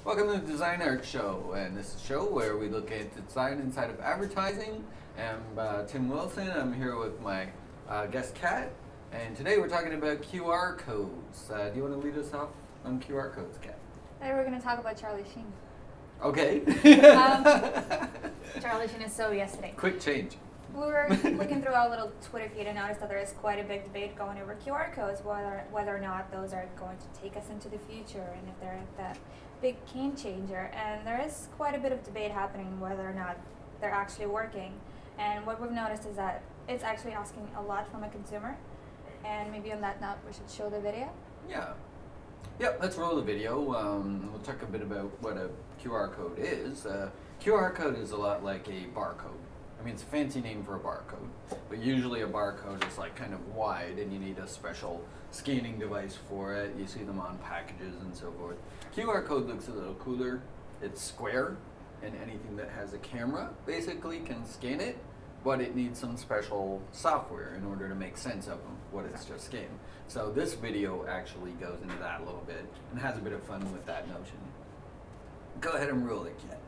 Welcome to the Design Art Show, and this is a show where we look at design inside of advertising. I'm Tim Wilson. I'm here with my guest Kat, and today we're talking about QR codes. Do you want to lead us off on QR codes, Kat? Today we're going to talk about Charlie Sheen. Okay. Charlie Sheen is so yesterday. Quick change. We were looking through our little Twitter feed and noticed that there is quite a big debate going over QR codes, whether or not those are going to take us into the future and if they're that big game changer. And there is quite a bit of debate happening whether or not they're actually working. And what we've noticed is that it's actually asking a lot from a consumer. And maybe on that note, we should show the video. Yeah. Yep, let's roll the video. We'll talk a bit about what a QR code is. QR code is a lot like a barcode. I mean, it's a fancy name for a barcode, but usually a barcode is like kind of wide and you need a special scanning device for it. You see them on packages and so forth. QR code looks a little cooler. It's square, and anything that has a camera basically can scan it, but it needs some special software in order to make sense of what it's just scanned. So this video actually goes into that a little bit and has a bit of fun with that notion. Go ahead and roll it, Kat.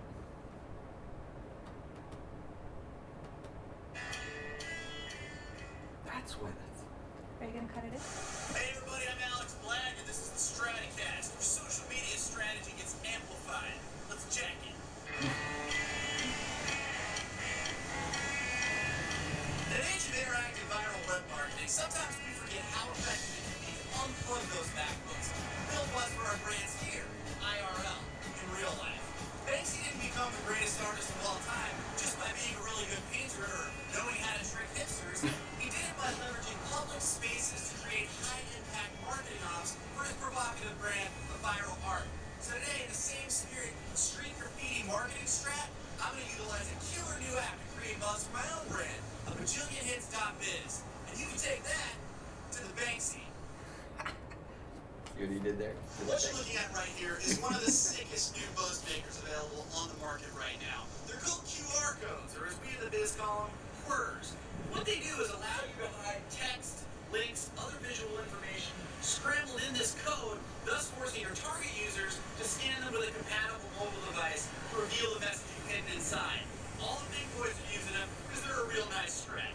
That's what it's. Are you going to cut it in? Hey everybody, I'm Alex Black, and this is the Straticast, where social media strategy gets amplified. Let's check it. In an age of interactive viral web marketing, sometimes we forget how effective it can be to unplug those MacBooks, build buzz for our brands here, IRL, in real life. Banksy didn't become the greatest artist of all time just by being a really good painter or knowing how to trick hipsters. He did it by leveraging public spaces to create high-impact marketing ops for his provocative brand of viral art. So today, in the same spirit of street graffiti marketing strat, I'm going to utilize a killer new app to create buzz for my own brand, a bajillionhits.biz. And you can take that to the Banksy. See what he did there? What you're looking at right here is one of the sickest new buzz makers available on the market right now. They're called QR codes, or as we in the biz call them, QURs. What they do is allow you to hide text, links, other visual information scrambled in this code, thus forcing your target users to scan them with a compatible mobile device to reveal the messaging hidden inside. All the big boys are using them because they're a real nice strat.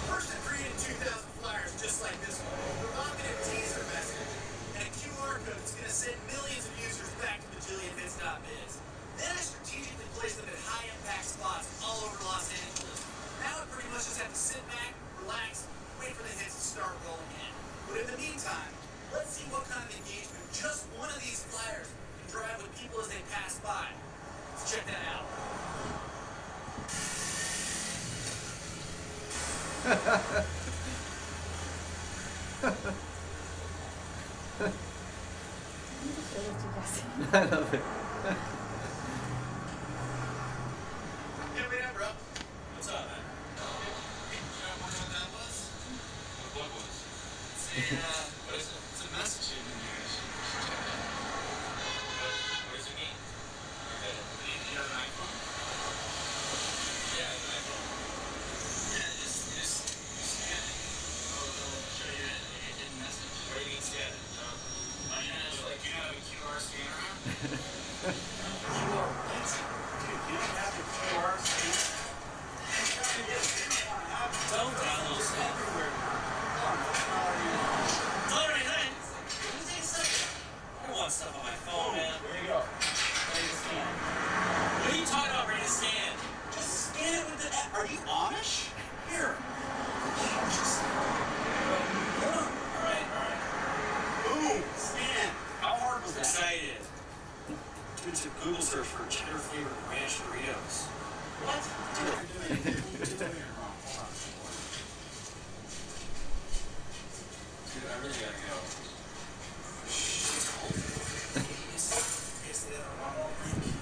First, I created 2,000 flyers just like this one, provocative teaser message, and a QR code that's going to send millions of users back to bajillionhits.biz. Then I strategically placed them at high-impact spots all over Los Angeles. Now I pretty much just have to sit back, relax, wait for the hits to start rolling in. But in the meantime, let's see what kind of engagement just one of these flyers can drive with people as they pass by. Let's check that out. I love it. Yeah, wait up, bro. What's up, man? You know what that was? What was? What is it? It's a message in here. What does it mean? Okay. You have an iPhone? Yeah, an iPhone. Yeah, just scan it. It'll show you a hidden message. What do you mean scan it? Like, do you have a QR scanner? QR? Dude, you don't have a QR scanner? Don't download stuff everywhere. It's already nice. Let me take a second. I don't want stuff on my phone, man. Where you go? Ready to scan. What are you talking about, ready to scan? Just scan it with the app. Are you Amish? Here. Just... Alright. Boom. Scan. How hard was that? Excited. It's a Google search for cheddar flavored ranch Doritos. What? Dude, you're doing it wrong. Hold on. Dude, I really gotta go. It's cold. Is the wrong link?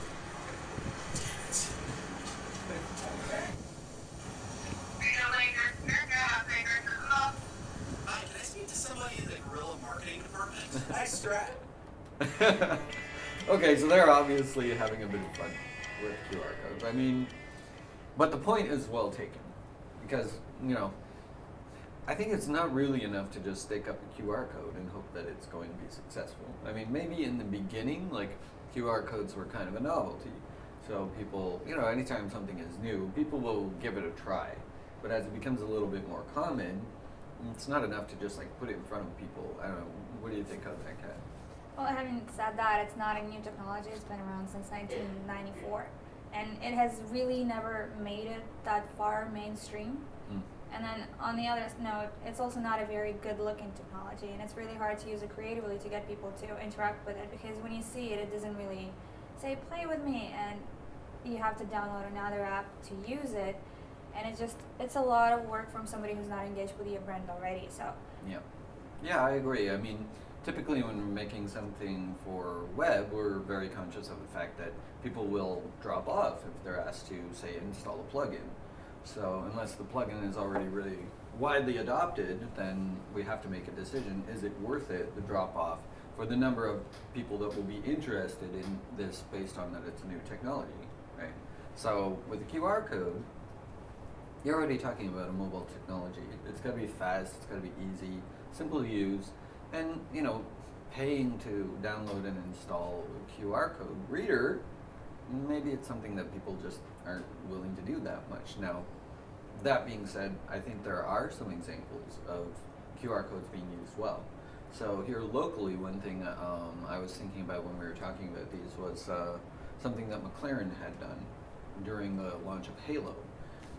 Damn it. Hi, can I speak to somebody in the guerrilla marketing department? Nice strat. Okay, so they're obviously having a bit of fun with QR codes. I mean, but the point is well taken because, you know, I think it's not really enough to just stick up a QR code and hope that it's going to be successful. I mean, maybe in the beginning, like QR codes were kind of a novelty. So people, anytime something is new, people will give it a try. But as it becomes a little bit more common, it's not enough to just like put it in front of people. I don't know. What do you think of that, Kat? Well, having said that, it's not a new technology. It's been around since 1994. And it has really never made it that far mainstream. And then on the other note, it's also not a very good looking technology, and it's really hard to use it creatively to get people to interact with it, because when you see it, it doesn't really say play with me, and you have to download another app to use it, and it's a lot of work from somebody who's not engaged with your brand already. So yeah, I agree. I mean, typically when we're making something for web, we're very conscious of the fact that people will drop off if they're asked to, say, install a plugin. So unless the plugin is already really widely adopted, then we have to make a decision. Is it worth it, the drop off, for the number of people that will be interested in this based on that it's a new technology, right? So with the QR code, you're already talking about a mobile technology. It's got to be fast, it's got to be easy, simple to use, and paying to download and install a QR code reader, maybe it's something that people just aren't willing to do that much. Now, that being said, I think there are some examples of QR codes being used well. So here locally, one thing I was thinking about when we were talking about these was something that McLaren had done during the launch of Halo.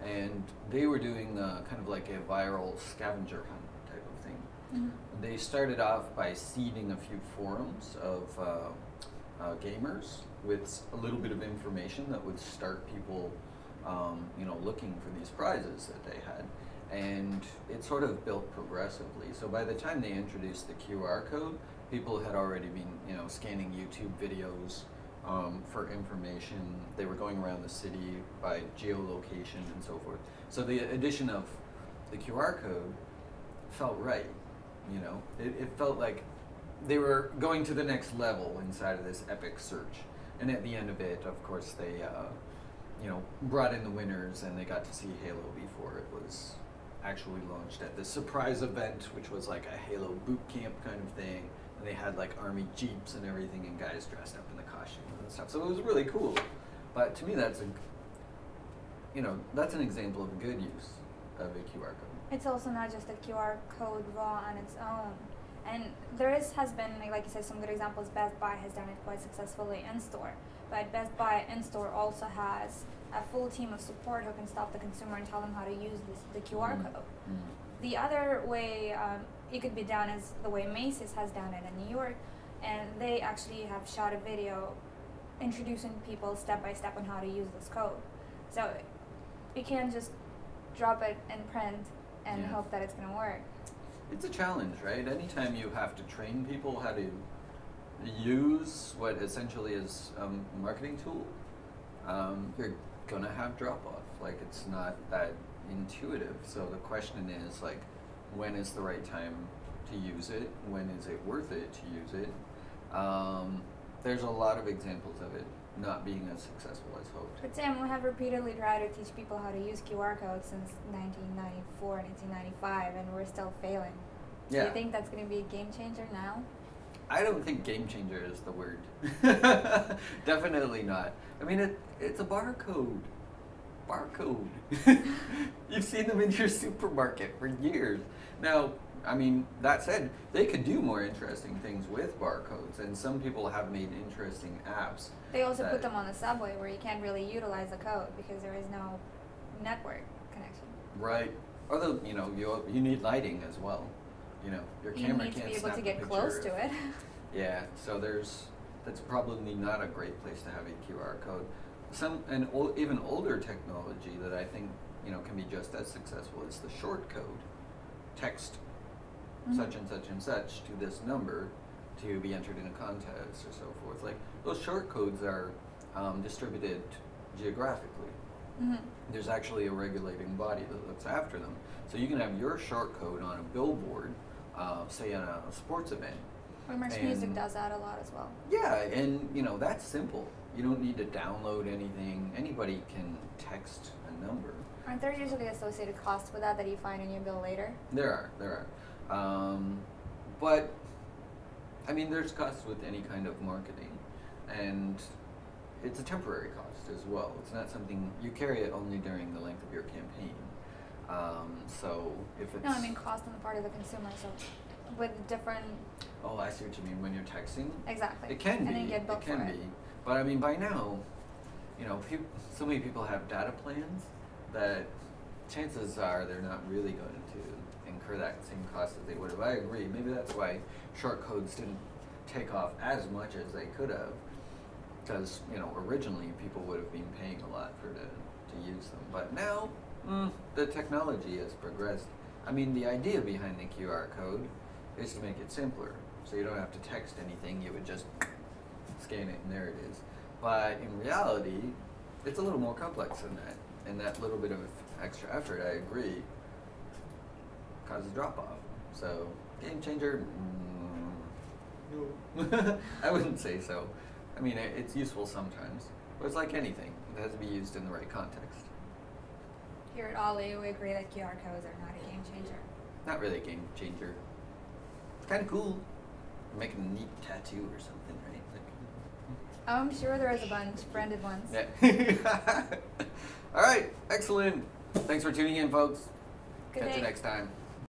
And they were doing kind of like a viral scavenger hunt type of thing. Mm-hmm. They started off by seeding a few forums of gamers with a little bit of information that would start people, looking for these prizes that they had. And it sort of built progressively. So by the time they introduced the QR code, people had already been, scanning YouTube videos for information. They were going around the city by geolocation and so forth. So the addition of the QR code felt right. It felt like they were going to the next level inside of this epic search. And at the end of it, of course, they brought in the winners, and they got to see Halo before it was actually launched at this surprise event, which was like a Halo boot camp kind of thing. And they had like army jeeps and everything, and guys dressed up in the costumes and stuff. So it was really cool. But to me, that's an example of a good use of a QR code. It's also not just a QR code raw on its own. And has been, like you said, some good examples. Best Buy has done it quite successfully in-store. But Best Buy in-store also has a full team of support who can stop the consumer and tell them how to use the QR code. Mm-hmm. The other way it could be done is the way Macy's has done it in New York. And they actually have shot a video introducing people step by step on how to use this code. So you can't just drop it in print and hope that it's going to work. It's a challenge, right? Anytime you have to train people how to use what essentially is a marketing tool, you're gonna have drop-off. Like, it's not that intuitive. So the question is, like, when is the right time to use it? When is it worth it to use it? There's a lot of examples of it not being as successful as hoped. But Sam, we have repeatedly tried to teach people how to use QR codes since 1994, 1995, and we're still failing. Yeah. Do you think that's going to be a game changer now? I don't think game changer is the word. Definitely not. I mean, it's a barcode. Barcode. You've seen them in your supermarket for years. Now, I mean, that said, they could do more interesting things with barcodes, and some people have made interesting apps. They also put them on the subway where you can't really utilize the code because there is no network connection. Right. Although, you need lighting as well. Your camera can't snap a picture. You need to be able to get close to it. Yeah, so that's probably not a great place to have a QR code. Even older technology that I think, can be just as successful is the short code. Text such and such and such to this number to be entered in a contest or so forth. Like, those short codes are distributed geographically. Mm-hmm. There's actually a regulating body that looks after them. So you can have your short code on a billboard, say on a sports event. Merch Music does that a lot as well. Yeah, and that's simple. You don't need to download anything. Anybody can text a number. Aren't there usually associated costs with that you find in your bill later? There are. But, I mean, there's costs with any kind of marketing, and it's a temporary cost as well. It's not something, you carry it only during the length of your campaign. So if it's... No, I mean cost on the part of the consumer, so with different... Oh, I see what you mean, when you're texting? Exactly. It can be, and then you get billed it can for be. it. But I mean, by now, you know, so many people have data plans that chances are they're not really going to incur that same cost as they would have. I agree. Maybe that's why short codes didn't take off as much as they could have, because, you know, originally people would have been paying a lot to use them. But now, the technology has progressed. I mean, the idea behind the QR code is to make it simpler, so you don't have to text anything. You would just scan it and there it is. But in reality, it's a little more complex than that. And that little bit of extra effort, I agree, causes drop-off. So, game changer? No. I wouldn't say so. I mean, it's useful sometimes, but it's like anything. It has to be used in the right context. Here at Ollie, we agree that QR codes are not a game changer. Not really a game changer. It's kind of cool. Making a neat tattoo or something, right? Oh, I'm sure there is a bunch, branded ones. Yeah. All right, excellent. Thanks for tuning in, folks. Good Catch day. you next time.